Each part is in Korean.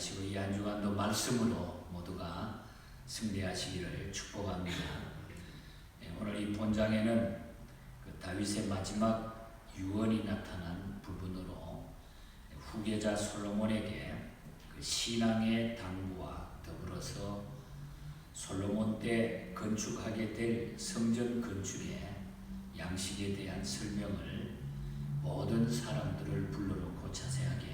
하시고 이 한 주간도 말씀으로 모두가 승리하시기를 축복합니다. 오늘 이 본장에는 다윗의 마지막 유언이 나타난 부분으로 후계자 솔로몬에게 신앙의 당부와 더불어서 솔로몬 때 건축하게 될 성전 건축의 양식에 대한 설명을 모든 사람들을 불러놓고 자세하게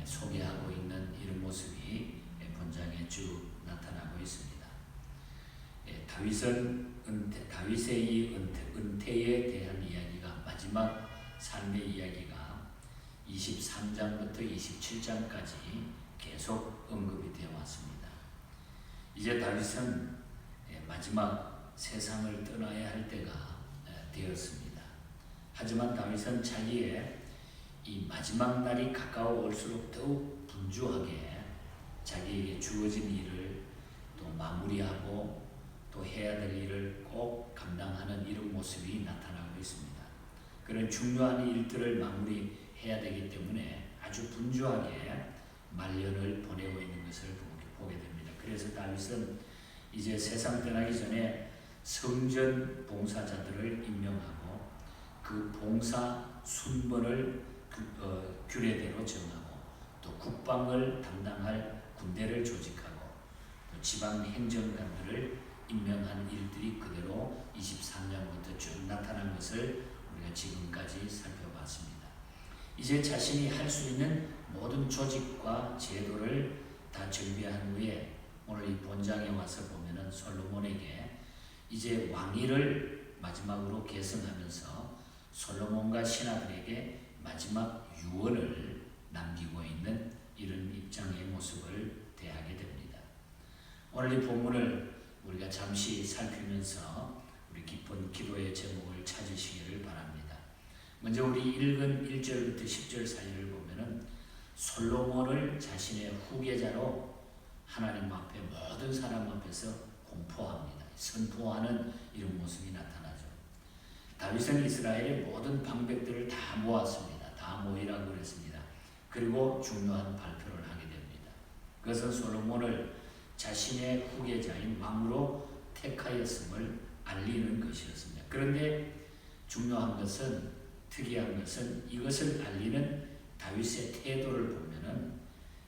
소개하고 있는 이런 모습이 본장에 쭉 나타나고 있습니다. 다윗의 이 은퇴에 대한 이야기가 마지막 삶의 이야기가 23장부터 27장까지 계속 언급이 되어 왔습니다. 이제 다윗은 마지막 세상을 떠나야 할 때가 되었습니다. 하지만 다윗은 자기의 이 마지막 날이 가까워 올수록 더욱 분주하게 자기에게 주어진 일을 또 마무리하고 또 해야 될 일을 꼭 감당하는 이런 모습이 나타나고 있습니다. 그런 중요한 일들을 마무리해야 되기 때문에 아주 분주하게 말년을 보내고 있는 것을 보게 됩니다. 그래서 다윗은 이제 세상 떠나기 전에 성전 봉사자들을 임명하고 그 봉사 순번을 규례대로 정하고 또 국방을 담당할 군대를 조직하고 또 지방 행정관들을 임명한 일들이 그대로 23장부터 쭉 나타난 것을 우리가 지금까지 살펴봤습니다. 이제 자신이 할 수 있는 모든 조직과 제도를 다 정비한 후에 오늘 이 본장에 와서 보면은 솔로몬에게 이제 왕위를 마지막으로 계승하면서 솔로몬과 신하들에게 마지막 유언을 남기고 있는 이런 입장의 모습을 대하게 됩니다. 오늘 이 본문을 우리가 잠시 살피면서 우리 깊은 기도의 제목을 찾으시기를 바랍니다. 먼저 우리 읽은 1절부터 10절 사이를 보면은 솔로몬을 자신의 후계자로 하나님 앞에 모든 사람 앞에서 공포합니다. 선포하는 이런 모습이 나타나죠. 다윗은 이스라엘의 모든 방백들을 다 모았습니다. 다 모이라고 그랬습니다. 그리고 중요한 발표를 하게 됩니다. 그것은 솔로몬을 자신의 후계자인 왕으로 택하였음을 알리는 것이었습니다. 그런데 중요한 것은 특이한 것은 이것을 알리는 다윗의 태도를 보면은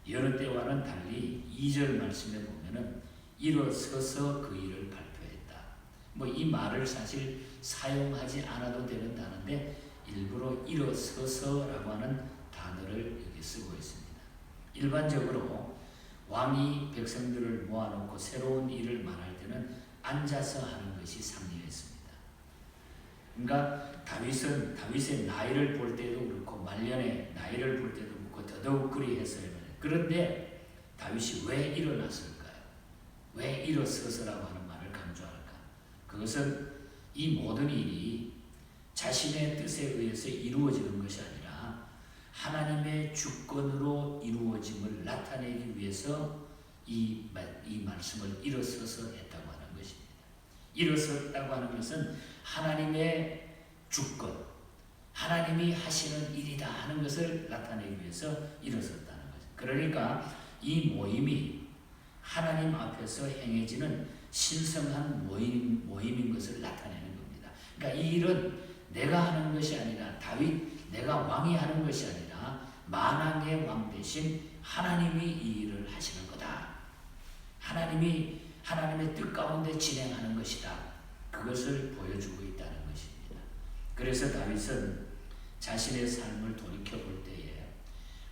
여러 때와는 달리 2절 말씀에 보면은 일어서서 그 일을 발표했다. 이 말을 사실 사용하지 않아도 되는 단어인데 일부러 일어서서라고 하는 단어를 여기 쓰고 있습니다. 일반적으로 왕이 백성들을 모아놓고 새로운 일을 말할 때는 앉아서 하는 것이 상례였습니다. 그러니까 다윗은 다윗의 나이를 볼 때도 그렇고 말년의 나이를 볼 때도 그렇고 더더욱 그리했어요. 그런데 다윗이 왜 일어났을까요? 왜 일어서서라고 하는 말을 강조할까? 그것은 이 모든 일이 자신의 뜻에 의해서 이루어지는 것이 아니라 하나님의 주권으로 이루어짐을 나타내기 위해서 이 말씀을 일어서서 했다고 하는 것입니다. 일어섰다고 하는 것은 하나님의 주권, 하나님이 하시는 일이다 하는 것을 나타내기 위해서 일어섰다는 거죠. 그러니까 이 모임이 하나님 앞에서 행해지는 신성한 모임인 것을 나타내는 겁니다. 그러니까 이 일은 내가 하는 것이 아니라 내가 왕이 하는 것이 아니라 만왕의 왕 대신 하나님이 이 일을 하시는 거다. 하나님의 뜻 가운데 진행하는 것이다. 그것을 보여주고 있다는 것입니다. 그래서 다윗은 자신의 삶을 돌이켜볼 때에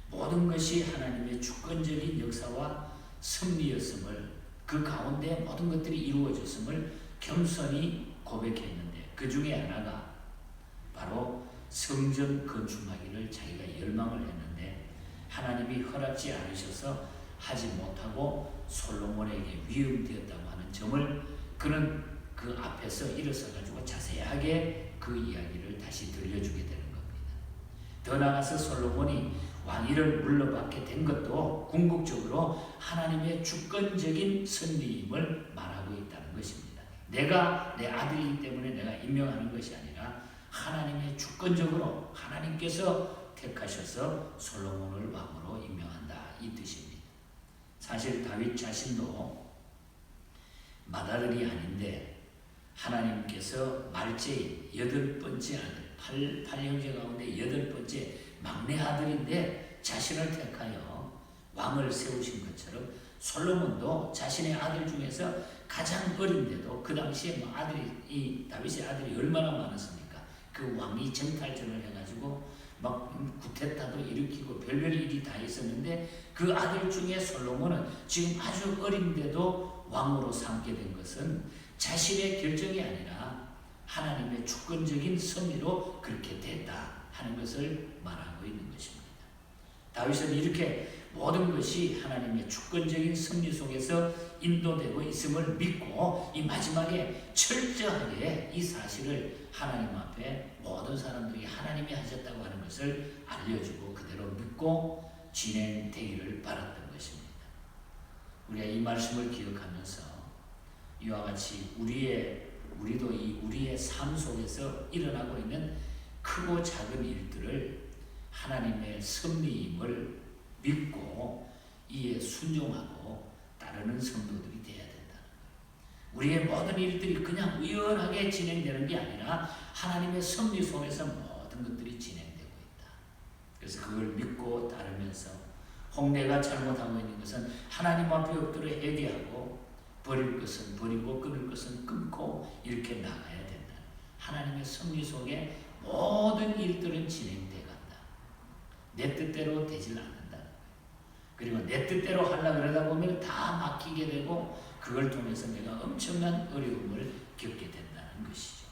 모든 것이 하나님의 주권적인 역사와 승리였음을 그 가운데 모든 것들이 이루어졌음을 겸손히 고백했는데 그 중에 하나가 바로 성전 건축하기를 자기가 열망을 했는데 하나님이 허락지 않으셔서 하지 못하고 솔로몬에게 위임되었다고 하는 점을 그는 그 앞에서 일어서 가지고 자세하게 그 이야기를 다시 들려주게 되는 겁니다. 더 나아가서 솔로몬이 왕위를 물러받게 된 것도 궁극적으로 하나님의 주권적인 선리임을 말하고 있다는 것입니다. 내가 내 아들이기 때문에 내가 임명하는 것이 아니라 하나님의 주권적으로 하나님께서 택하셔서 솔로몬을 왕으로 임명한다 이 뜻입니다. 사실 다윗 자신도 맏아들이 아닌데 하나님께서 말제인 8번째 아들, 8형제 가운데 8번째 막내 아들인데 자신을 택하여 왕을 세우신 것처럼 솔로몬도 자신의 아들 중에서 가장 어린데도 그 당시에 뭐 이 다윗의 아들이 얼마나 많았습니까? 그 왕이 정탈전을 해가지고 막 구테타도 일으키고 별별 일이 다 있었는데 그 아들 중에 솔로몬은 지금 아주 어린데도 왕으로 삼게 된 것은 자신의 결정이 아니라 하나님의 주권적인 섭리로 그렇게 됐다 하는 것을 말하고 있는 것입니다. 다윗은 이렇게 모든 것이 하나님의 주권적인 섭리 속에서 인도되고 있음을 믿고 이 마지막에 철저하게 이 사실을 하나님 앞에 모든 사람들이 하나님이 하셨다고 하는 것을 알려주고 그대로 믿고 진행되기를 바랐던 것입니다. 우리가 이 말씀을 기억하면서 이와 같이 우리도 우리의 삶 속에서 일어나고 있는 크고 작은 일들을 하나님의 섭리임을 믿고 이에 순종하고 따르는 성도들이 되어야 된다. 우리의 모든 일들이 그냥 우연하게 진행되는 게 아니라 하나님의 섭리 속에서 모든 것들이 진행되고 있다. 그래서 그걸 믿고 따르면서 내가 잘못하고 있는 것은 하나님 앞에 엎드려 회개하고 버릴 것은 버리고 끊을 것은 끊고 이렇게 나가야 된다. 하나님의 섭리 속에 모든 일들은 진행돼 간다. 내 뜻대로 되질 않는다. 그리고 내 뜻대로 하려고 그러다 보면 다 막히게 되고 그걸 통해서 내가 엄청난 어려움을 겪게 된다는 것이죠.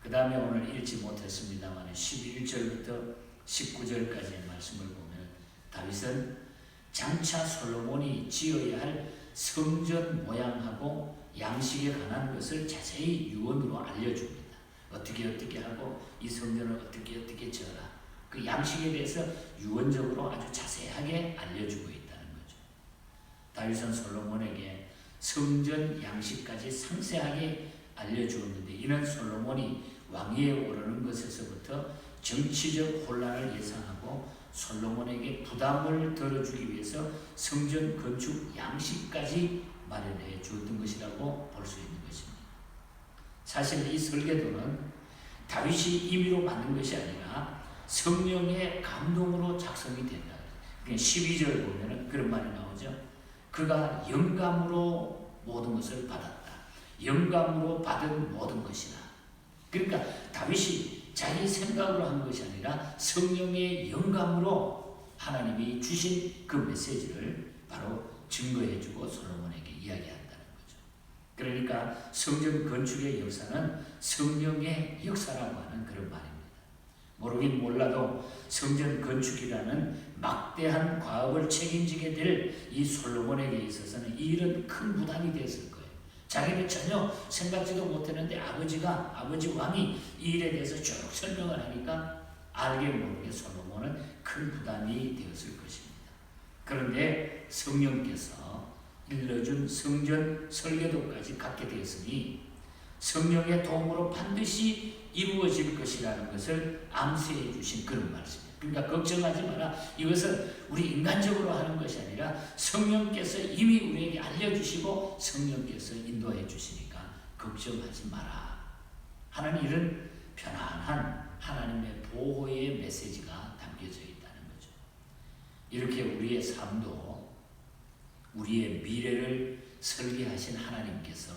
그 다음에 오늘 읽지 못했습니다만 11절부터 19절까지의 말씀을 보면 다윗은 장차 솔로몬이 지어야 할 성전 모양하고 양식에 관한 것을 자세히 유언으로 알려줍니다. 어떻게 하고 이 성전을 어떻게 지어라. 그 양식에 대해서 유언적으로 아주 자세하게 알려주고 있다는 거죠. 다윗은 솔로몬에게 성전 양식까지 상세하게 알려주었는데 이는 솔로몬이 왕위에 오르는 것에서부터 정치적 혼란을 예상하고 솔로몬에게 부담을 덜어주기 위해서 성전 건축 양식까지 마련해 주었던 것이라고 볼 수 있는 것입니다. 사실 이 설계도는 다윗이 임의로 만든 것이 아니라 성령의 감동으로 작성이 된다. 12절 보면 그런 말이 나오죠. 그가 영감으로 모든 것을 받았다. 영감으로 받은 모든 것이다. 그러니까 다윗이 자기 생각으로 한 것이 아니라 성령의 영감으로 하나님이 주신 그 메시지를 바로 증거해주고 솔로몬에게 이야기한다는 거죠. 그러니까 성전 건축의 역사는 성령의 역사라고 하는 그런 말입니다. 모르긴 몰라도 성전 건축이라는 막대한 과업을 책임지게 될 이 솔로몬에게 있어서는 이 일은 큰 부담이 됐을 거예요. 자기는 전혀 생각지도 못했는데 아버지 왕이 이 일에 대해서 쭉 설명을 하니까 알게 모르게 솔로몬은 큰 부담이 되었을 것입니다. 그런데 성령께서 일러준 성전 설계도까지 갖게 되었으니 성령의 도움으로 반드시 이루어질 것이라는 것을 암시해 주신 그런 말씀입니다. 그러니까 걱정하지 마라. 이것은 우리 인간적으로 하는 것이 아니라 성령께서 이미 우리에게 알려주시고 성령께서 인도해 주시니까 걱정하지 마라 하는 이런 편안한 하나님의 보호의 메시지가 담겨져 있다는 거죠. 이렇게 우리의 삶도 우리의 미래를 설계하신 하나님께서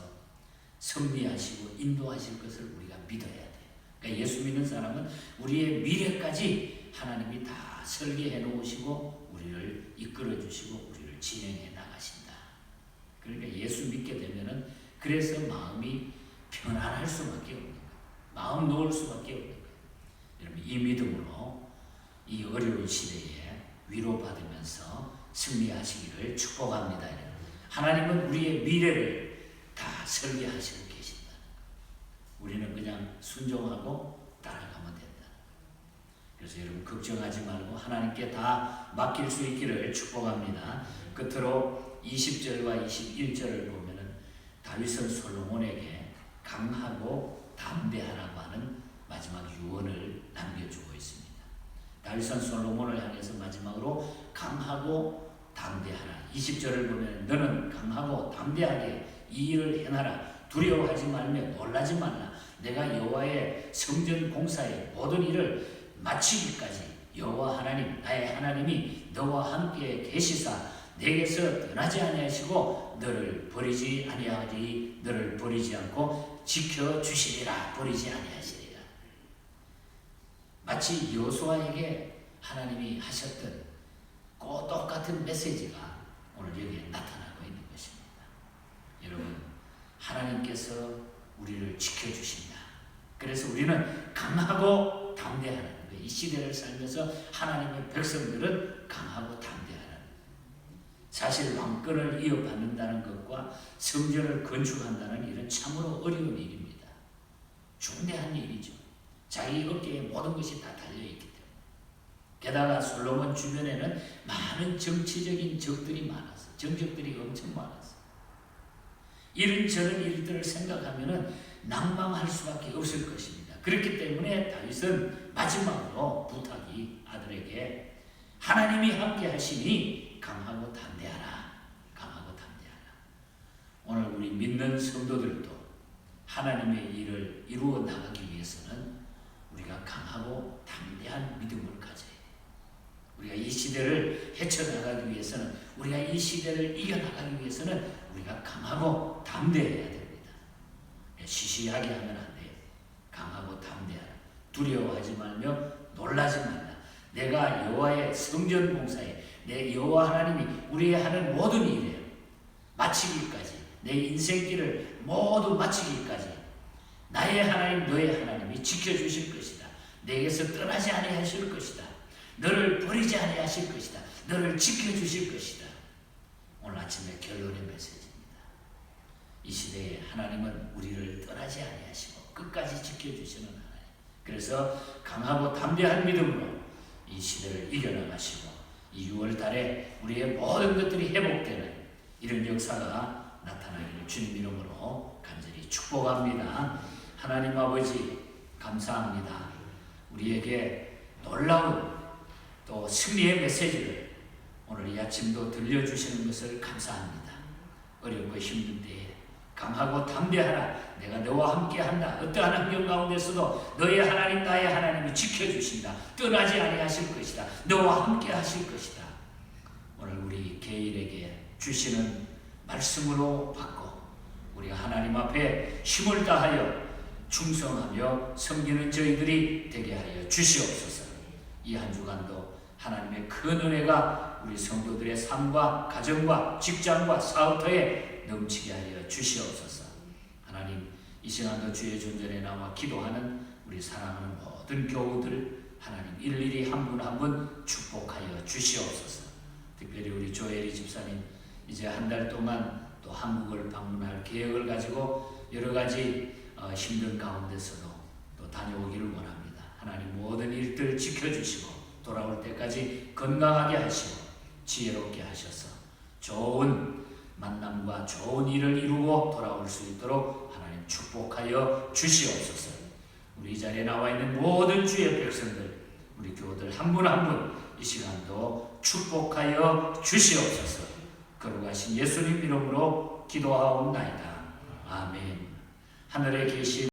섭리하시고 인도하실 것을 우리가 믿어야 돼요. 그러니까 예수 믿는 사람은 우리의 미래까지 하나님이 다 설계해 놓으시고 우리를 이끌어 주시고 우리를 진행해 나가신다. 그러니까 예수 믿게 되면은 그래서 마음이 편안할 수밖에 없는 거예요. 마음 놓을 수밖에 없는 거예요. 여러분 이 믿음으로 이 어려운 시대에 위로받으면서 승리하시기를 축복합니다. 하나님은 우리의 미래를 다 설계하시고 계신다. 우리는 그냥 순종하고 따라가면 된다. 그래서 여러분 걱정하지 말고 하나님께 다 맡길 수 있기를 축복합니다. 끝으로 20절과 21절을 보면은 다윗은 솔로몬에게 강하고 담대하라고 하는 마지막 유언을 남겨주고 있습니다. 다윗은 솔로몬을 향해서 마지막으로 강하고 담대하라. 20절을 보면 너는 강하고 담대하게 이 일을 해나라. 두려워하지 말며 놀라지 말라. 내가 여호와의 성전 공사의 모든 일을 마치기까지 여호와 하나님 나의 하나님이 너와 함께 계시사 내게서 떠나지 아니하시고 너를 버리지 아니하리. 너를 버리지 않고 지켜주시리라. 버리지 아니하시리라. 마치 여호수아에게 하나님이 하셨던 그 똑같은 메시지가 오늘 여기에 나타나고 있는 것입니다. 여러분, 하나님께서 우리를 지켜주신다. 그래서 우리는 강하고 담대하라는 거예요. 이 시대를 살면서 하나님의 백성들은 강하고 담대하라는 거예요. 사실 왕권을 이어받는다는 것과 성전을 건축한다는 일은 참으로 어려운 일입니다. 중대한 일이죠. 자기 어깨에 모든 것이 다 달려있기 때문에. 게다가 솔로몬 주변에는 많은 정치적인 적들이 많았어요. 정적들이 엄청 많았어요. 이런저런 일들을 생각하면 낭망할 수밖에 없을 것입니다. 그렇기 때문에 다윗은 마지막으로 부탁이 아들에게 하나님이 함께 하시니 강하고 담대하라. 강하고 담대하라. 오늘 우리 믿는 성도들도 하나님의 일을 이루어 나가기 위해서는 우리가 강하고 담대한 믿음을 가져야 돼요. 우리가 이 시대를 헤쳐나가기 위해서는, 우리가 이 시대를 이겨나가기 위해서는 우리가 강하고 담대해야 됩니다. 시시하게 하면 안 돼요. 강하고 담대하라. 두려워하지 말며 놀라지 말라. 내가 여호와의 성전 공사에 내 여호와 하나님이 우리의 하는 모든 일에 마치기까지, 내 인생길을 모두 마치기까지 나의 하나님 너의 하나님이 지켜주실 것이다. 내게서 떠나지 아니하실 것이다. 너를 버리지 아니하실 것이다. 너를 지켜주실 것이다. 오늘 아침에 결론의 메시지입니다. 이 시대에 하나님은 우리를 떠나지 아니하시고 끝까지 지켜주시는 하나님. 그래서 강하고 담대한 믿음으로 이 시대를 이겨나가시고 이 6월 달에 우리의 모든 것들이 회복되는 이런 역사가 나타나기를 주님 이름으로 간절히 축복합니다. 하나님 아버지 감사합니다. 우리에게 놀라운 또 승리의 메시지를 오늘 이 아침도 들려주시는 것을 감사합니다. 어렵고 힘든 때에 강하고 담대하라. 내가 너와 함께한다. 어떠한 환경 가운데서도 너의 하나님 나의 하나님이 지켜주신다. 떠나지 아니하실 것이다. 너와 함께 하실 것이다. 오늘 우리 개인에게 주시는 말씀으로 받고 우리가 하나님 앞에 힘을 다하여 충성하며 섬기는 저희들이 되게 하여 주시옵소서. 이 한 주간도 하나님의 큰 은혜가 우리 성도들의 삶과 가정과 직장과 사업터에 넘치게 하여 주시옵소서. 하나님, 이 시간도 주의 존전에 나와 기도하는 우리 사랑하는 모든 교우들 하나님 일일이 한 분 한 분 축복하여 주시옵소서. 특별히 우리 조혜리 집사님 이제 한 달 동안 또 한국을 방문할 계획을 가지고 여러 가지 힘든 가운데서도 또 다녀오기를 원합니다. 하나님 모든 일들 지켜주시고 돌아올 때까지 건강하게 하시고 지혜롭게 하셔서 좋은 만남과 좋은 일을 이루고 돌아올 수 있도록 하나님 축복하여 주시옵소서. 우리 이 자리에 나와 있는 모든 주의 백성들, 우리 교우들 한 분 한 분 이 시간도 축복하여 주시옵소서. 거룩하신 예수님 이름으로 기도하옵나이다. 아멘. 하늘에 계신